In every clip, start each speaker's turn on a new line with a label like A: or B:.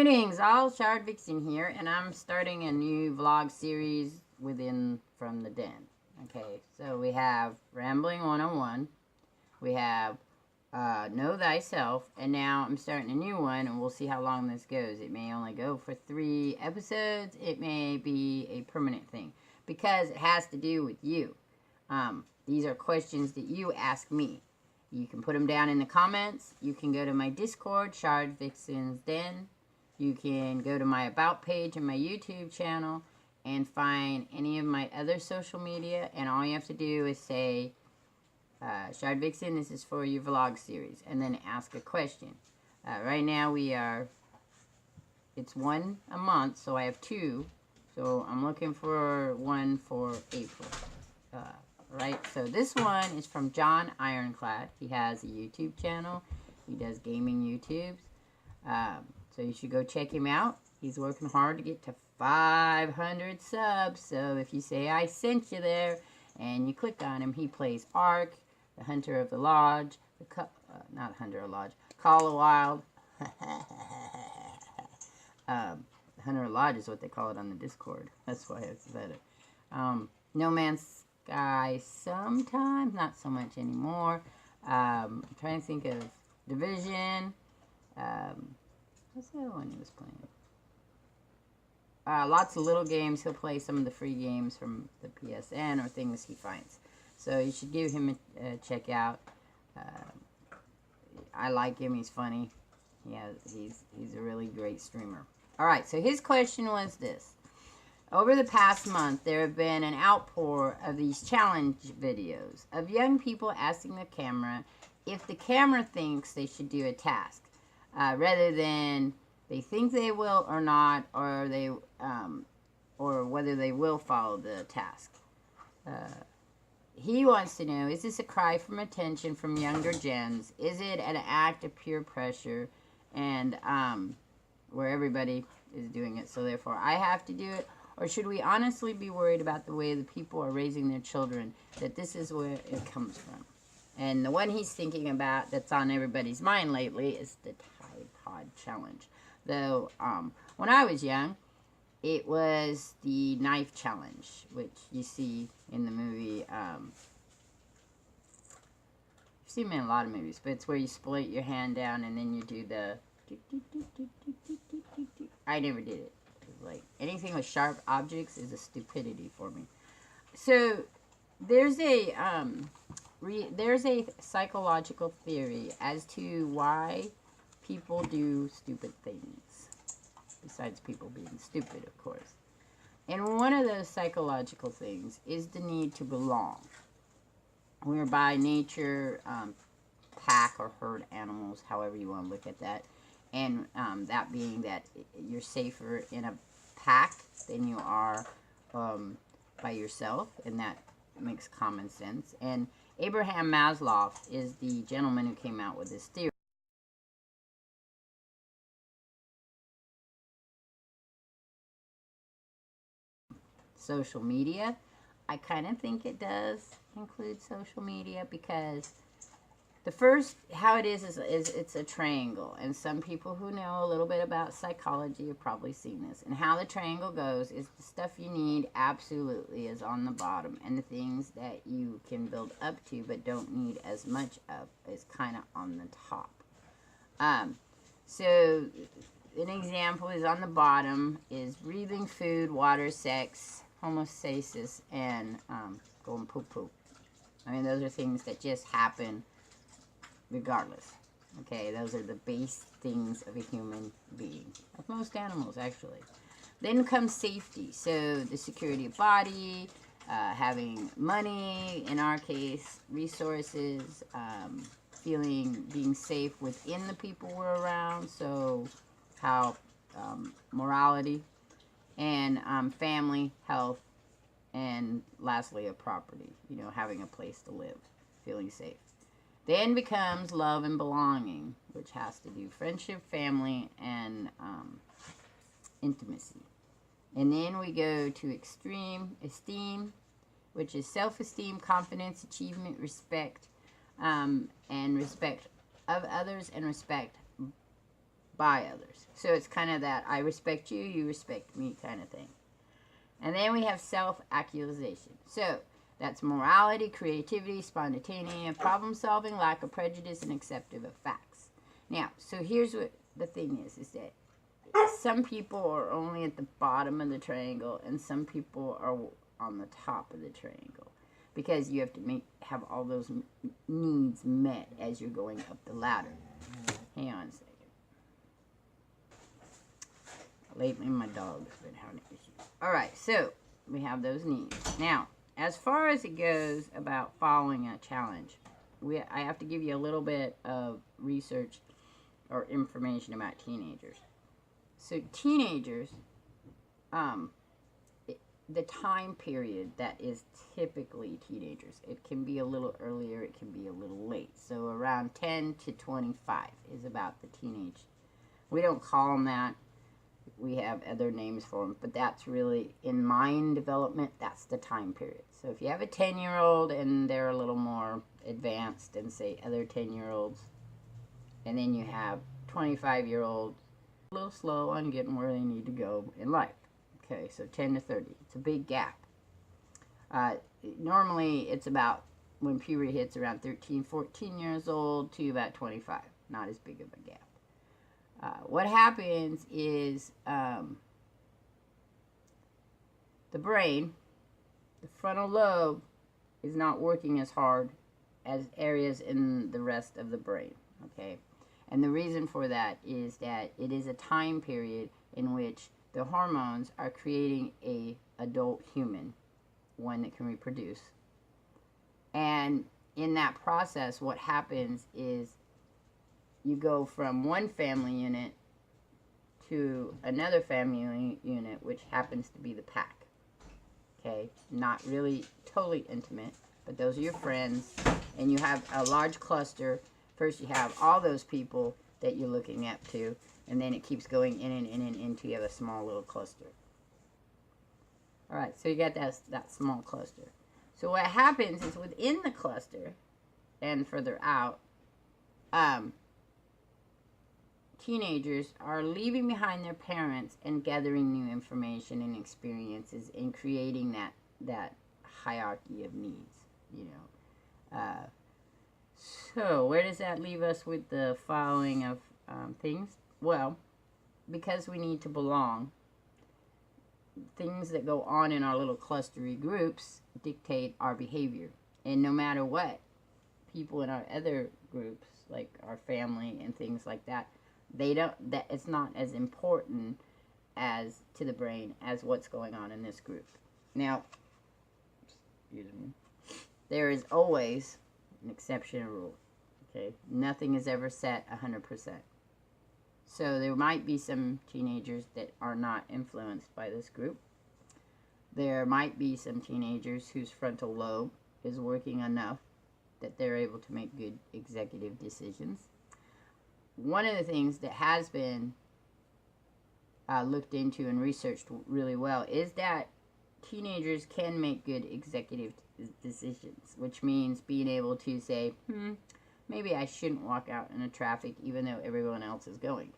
A: Greetings, all. Shardvixen here, and I'm starting a new vlog series from the den. Okay, so we have Rambling 101, we have Know Thyself, and now I'm starting a new one, and we'll see how long this goes. It may only go for 3 episodes, it may be a permanent thing, because it has to do with you. These are questions that you ask me. You can put them down in the comments. You can go to my Discord, Shardvixen's Den. You can go to my About page and my YouTube channel and find any of my other social media. And all you have to do is say, Shardvixen, this is for your vlog series. And then ask a question. Right now it's 1 a month, so I have 2. So I'm looking for one for April. Right, so this one is from JonIronclad. He has a YouTube channel. He does gaming YouTubes. So you should go check him out. He's working hard to get to 500 subs. So if you say I sent you there and you click on him, he plays Ark, the Hunter of the Lodge, not Hunter of the Lodge, Call of Wild. Hunter of the Lodge is what they call it on the Discord. That's why I said it. No Man's Sky sometimes, not so much anymore. I'm trying to think of Division. What's the other one he was playing? Lots of little games. He'll play some of the free games from the PSN or things he finds. So you should give him a check out. I like him. He's funny. He's a really great streamer. Alright, so his question was this. Over the past month, there have been an outpour of these challenge videos of young people asking the camera if the camera thinks they should do a task. Rather than they think they will or not, or whether they will follow the task. He wants to know, is this a cry for attention from younger gens? Is it an act of peer pressure and where everybody is doing it, so therefore I have to do it? Or should we honestly be worried about the way the people are raising their children, that this is where it comes from? And the one he's thinking about that's on everybody's mind lately is the Tide Pod Challenge. Though, when I was young, it was the Knife Challenge, which you see in the movie. You've seen them in a lot of movies, but it's where you split your hand down and then you do the... I never did it. Like, anything with sharp objects is a stupidity for me. So, there's a psychological theory as to why people do stupid things. Besides people being stupid, of course. And one of those psychological things is the need to belong. We're by nature pack or herd animals, however you want to look at that. And that being that you're safer in a pack than you are by yourself, and that makes common sense. And Abraham Maslow is the gentleman who came out with this theory. Social media, I kind of think it does include social media, because the first, how it is it's a triangle, and some people who know a little bit about psychology have probably seen this. And how the triangle goes is the stuff you need absolutely is on the bottom, and the things that you can build up to but don't need as much of is kind of on the top. So an example is on the bottom is breathing, food, water, sex, homostasis, and going poop. I mean, those are things that just happen regardless. Okay, those are the base things of a human being, of most animals actually. Then comes safety, so the security of body, having money, in our case, resources, being safe within the people we're around, so how morality, and family, health, and lastly a property, having a place to live, feeling safe. Then becomes love and belonging, which has to do friendship, family, and intimacy. And then we go to extreme esteem, which is self-esteem, confidence, achievement, respect, and respect of others, and respect by others. So it's kind of that I respect you, you respect me kind of thing. And then we have self-actualization. So that's morality, creativity, spontaneity, problem solving, lack of prejudice, and acceptance of facts. Now, so here's what the thing is that some people are only at the bottom of the triangle and some people are on the top of the triangle. Because you have to have all those needs met as you're going up the ladder. Hang on a second. Lately, my dog's been having issues. Alright, so we have those needs. Now, as far as it goes about following a challenge, I have to give you a little bit of research or information about teenagers. So, teenagers, the time period that is typically teenagers. It can be a little earlier, it can be a little late. So around 10 to 25 is about the teenage. We don't call them that. We have other names for them, but that's really, in mind development, that's the time period. So if you have a 10-year-old and they're a little more advanced than, say, other 10-year-olds, and then you have 25-year-olds, a little slow on getting where they need to go in life. Okay, so 10 to 30. It's a big gap. Normally, it's about when puberty hits around 13, 14 years old to about 25. Not as big of a gap. What happens is the brain, the frontal lobe, is not working as hard as areas in the rest of the brain. Okay, and the reason for that is that it is a time period in which the hormones are creating a adult human, one that can reproduce. And in that process, what happens is you go from one family unit to another family unit, which happens to be the pack. Okay, not really totally intimate, but those are your friends, and you have a large cluster. First you have all those people that you're looking up to, and then it keeps going in and in and in until you have a small little cluster. Alright, so you got that small cluster. So what happens is within the cluster and further out, teenagers are leaving behind their parents and gathering new information and experiences and creating that hierarchy of needs, you know. So where does that leave us with the following of things? Well, because we need to belong, things that go on in our little clustery groups dictate our behavior. And no matter what, people in our other groups, like our family and things like that, it's not as important as to the brain as what's going on in this group. Now, excuse me, there is always an exception rule. Okay, nothing is ever set 100%. So there might be some teenagers that are not influenced by this group. There might be some teenagers whose frontal lobe is working enough that they're able to make good executive decisions. One of the things that has been looked into and researched really well is that teenagers can make good executive decisions, which means being able to say, maybe I shouldn't walk out in a traffic even though everyone else is going.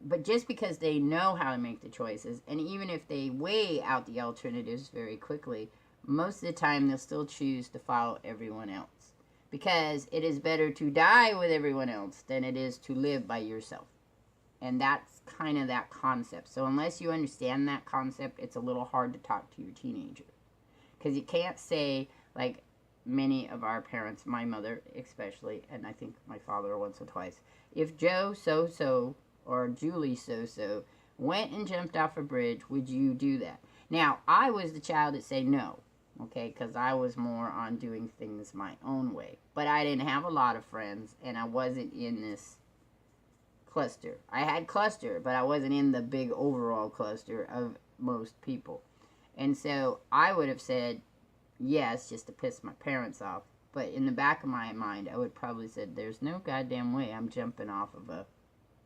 A: But just because they know how to make the choices, and even if they weigh out the alternatives very quickly, most of the time they'll still choose to follow everyone else. Because it is better to die with everyone else than it is to live by yourself. And that's kind of that concept. So unless you understand that concept, it's a little hard to talk to your teenager. Because you can't say, like many of our parents, my mother especially, and I think my father once or twice, if Joe so-so or Julie so-so went and jumped off a bridge, would you do that? Now, I was the child that said no, okay, because I was more on doing things my own way. But I didn't have a lot of friends, and I wasn't in this cluster. I had cluster, but I wasn't in the big overall cluster of most people. And so I would have said yes, just to piss my parents off. But in the back of my mind, I would probably said, there's no goddamn way I'm jumping off of a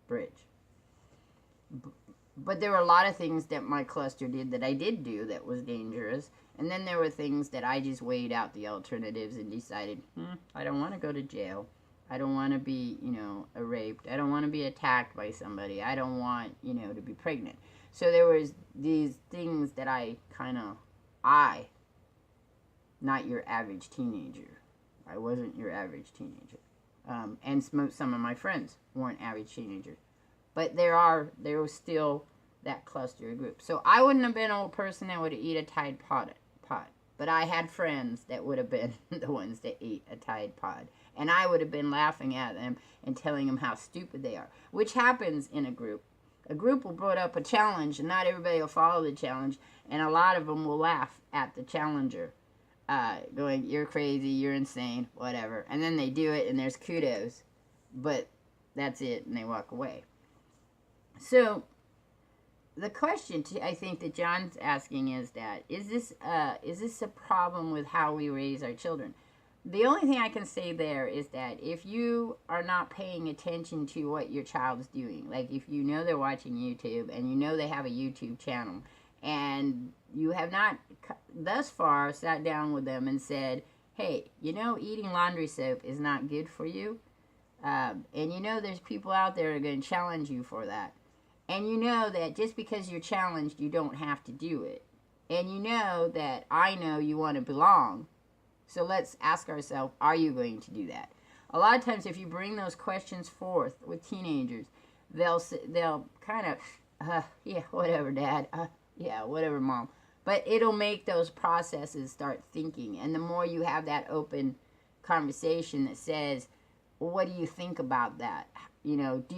A: bridge. But there were a lot of things that my cluster did that I did do that was dangerous. And then there were things that I just weighed out the alternatives and decided, I don't want to go to jail. I don't want to be, you know, raped. I don't want to be attacked by somebody. I don't want, you know, to be pregnant. So there was these things that not your average teenager. I wasn't your average teenager. And some of my friends weren't average teenagers. But there was still that cluster of groups. So I wouldn't have been an old person that would eat a Tide Pod. But I had friends that would have been the ones that ate a Tide Pod. And I would have been laughing at them and telling them how stupid they are. Which happens in a group. A group will put up a challenge, and not everybody will follow the challenge. And a lot of them will laugh at the challenger. Going, you're crazy, you're insane, whatever. And then they do it, and there's kudos. But that's it, and they walk away. So, the question I think that John's asking is that, is this a problem with how we raise our children? The only thing I can say there is that if you are not paying attention to what your child's doing, like if you know they're watching YouTube and you know they have a YouTube channel, and you have not thus far sat down with them and said, hey, you know, eating laundry soap is not good for you, and you know there's people out there that are going to challenge you for that. And you know that just because you're challenged, you don't have to do it. And you know that I know you want to belong. So let's ask ourselves, are you going to do that? A lot of times if you bring those questions forth with teenagers, they'll kind of, yeah, whatever, Dad. Yeah, whatever, Mom. But it'll make those processes start thinking. And the more you have that open conversation that says, well, what do you think about that? You know, do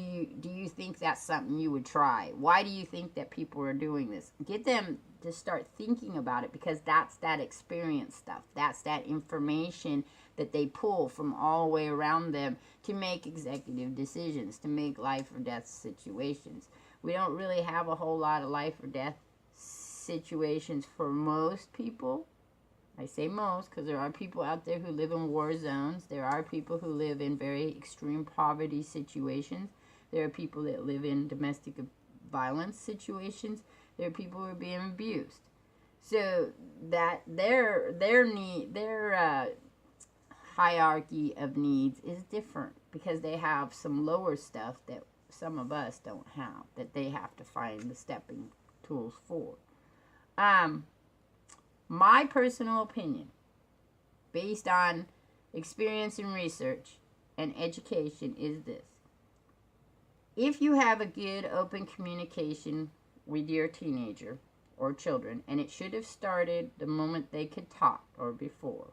A: you think that's something you would try? Why do you think that people are doing this? Get them to start thinking about it, because that's that experience stuff. That's that information that they pull from all the way around them to make executive decisions, to make life or death situations. We don't really have a whole lot of life or death situations for most people. I say most because there are people out there who live in war zones. There are people who live in very extreme poverty situations. There are people that live in domestic violence situations. There are people who are being abused. So that their hierarchy of needs is different, because they have some lower stuff that some of us don't have, that they have to find the stepping tools for. My personal opinion, based on experience and research and education, is this. If you have a good open communication with your teenager or children, and it should have started the moment they could talk or before,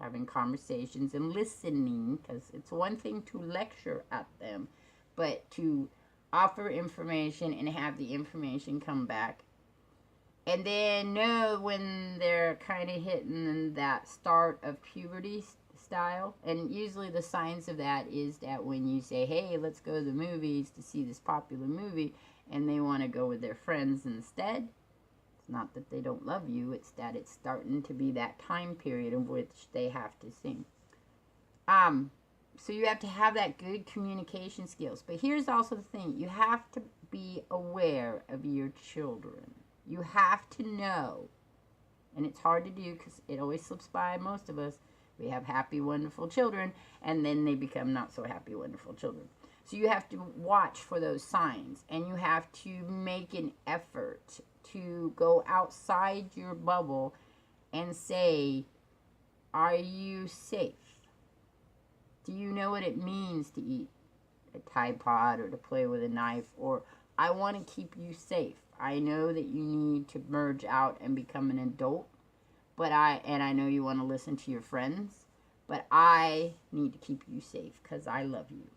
A: having conversations and listening, because it's one thing to lecture at them, but to offer information and have the information come back. And then know when they're kind of hitting that start of puberty style. And usually the signs of that is that when you say, hey, let's go to the movies to see this popular movie, and they want to go with their friends instead. It's not that they don't love you, it's that it's starting to be that time period in which they have to sing. So you have to have that good communication skills. But here's also the thing. You have to be aware of your children. You have to know, and it's hard to do because it always slips by most of us. We have happy, wonderful children, and then they become not so happy, wonderful children. So you have to watch for those signs, and you have to make an effort to go outside your bubble and say, are you safe? Do you know what it means to eat a Tide Pod or to play with a knife? Or I want to keep you safe. I know that you need to merge out and become an adult, but I know you want to listen to your friends, but I need to keep you safe because I love you.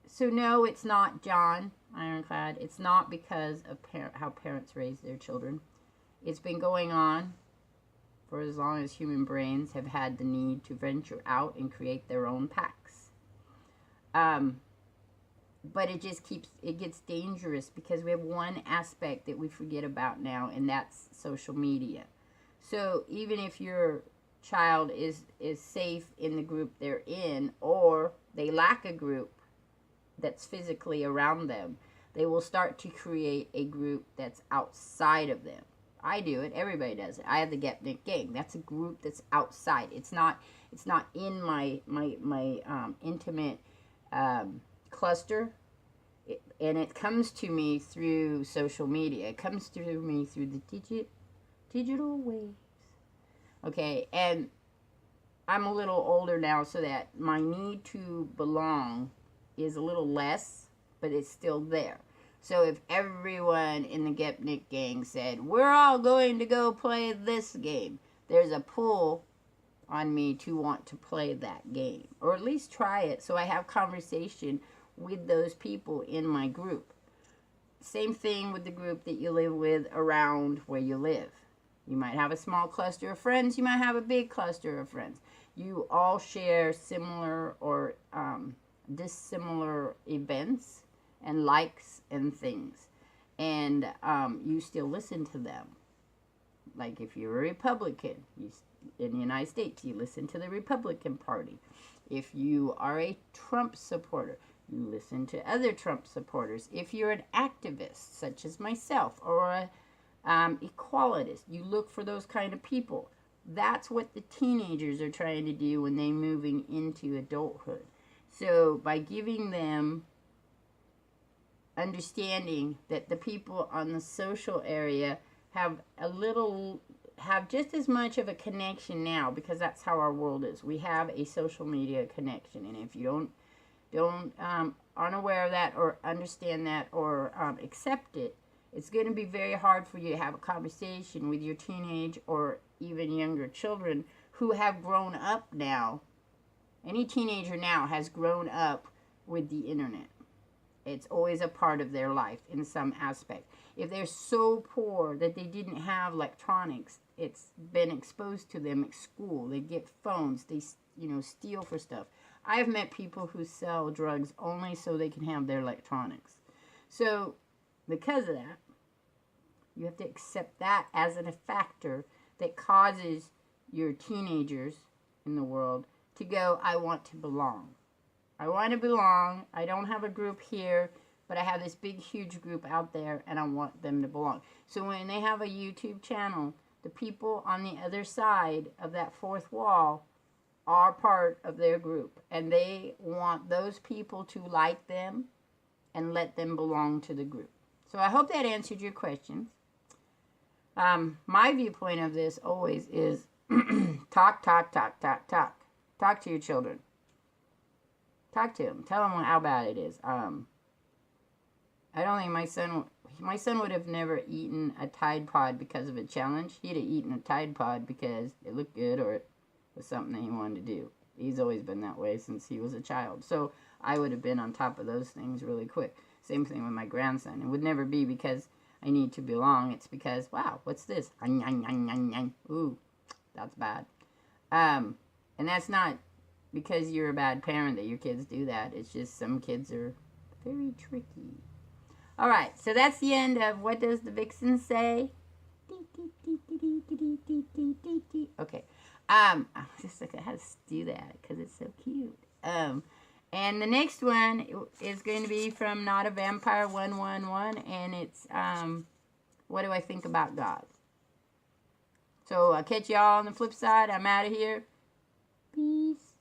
A: So no, it's not JonIronclad. It's not because of how parents raise their children. It's been going on for as long as human brains have had the need to venture out and create their own packs. But it gets dangerous because we have one aspect that we forget about now, and that's social media. So even if your child is safe in the group they're in, or they lack a group that's physically around them, they will start to create a group that's outside of them. I do it. Everybody does it. I have the Geknip Gang. That's a group that's outside. It's not in my intimate cluster. And it comes to me through social media. It comes through me through the digital waves. Okay, and I'm a little older now, so that my need to belong is a little less, but it's still there. So if everyone in the Geknip Gang said, we're all going to go play this game, there's a pull on me to want to play that game, or at least try it, so I have conversation with those people in my group. Same thing with the group that you live with around where you live. You might have a small cluster of friends. You might have a big cluster of friends. You all share similar or dissimilar events and likes and things. And you still listen to them. Like if you're a Republican, in the United States, you listen to the Republican Party. If you are a Trump supporter, you listen to other Trump supporters. If you're an activist, such as myself, or a equalitist, you look for those kind of people. That's what the teenagers are trying to do when they're moving into adulthood. So by giving them understanding that the people on the social area have just as much of a connection now, because that's how our world is. We have a social media connection, and if you aren't aware of that or understand that or accept it, it's going to be very hard for you to have a conversation with your teenage or even younger children who have grown up now. Any teenager now has grown up with the internet. It's always a part of their life in some aspect. If they're so poor that they didn't have electronics, it's been exposed to them at school. They get phones. They, steal for stuff. I've met people who sell drugs only so they can have their electronics. So because of that, you have to accept that as a factor that causes your teenagers in the world to go, I want to belong. I want to belong. I don't have a group here, but I have this big, huge group out there, and I want them to belong. So when they have a YouTube channel, the people on the other side of that fourth wall are part of their group, and they want those people to like them and let them belong to the group. So I hope that answered your questions. My viewpoint of this always is talk to your children. Talk to them. Tell them how bad it is. I don't think my son would have never eaten a Tide Pod because of a challenge. He'd have eaten a Tide Pod because it looked good or it was something that he wanted to do. He's always been that way since he was a child. So I would have been on top of those things really quick. Same thing with my grandson. It would never be because I need to belong. It's because, wow, what's this? Ooh, that's bad. And that's not because you're a bad parent that your kids do that. It's just some kids are very tricky. All right, so that's the end of What Does the Vixen Say? Okay. I just like, I had to do that because it's so cute. And the next one is going to be from Not a Vampire 111, and it's What Do I Think About God? So I'll catch y'all on the flip side. I'm out of here. Peace.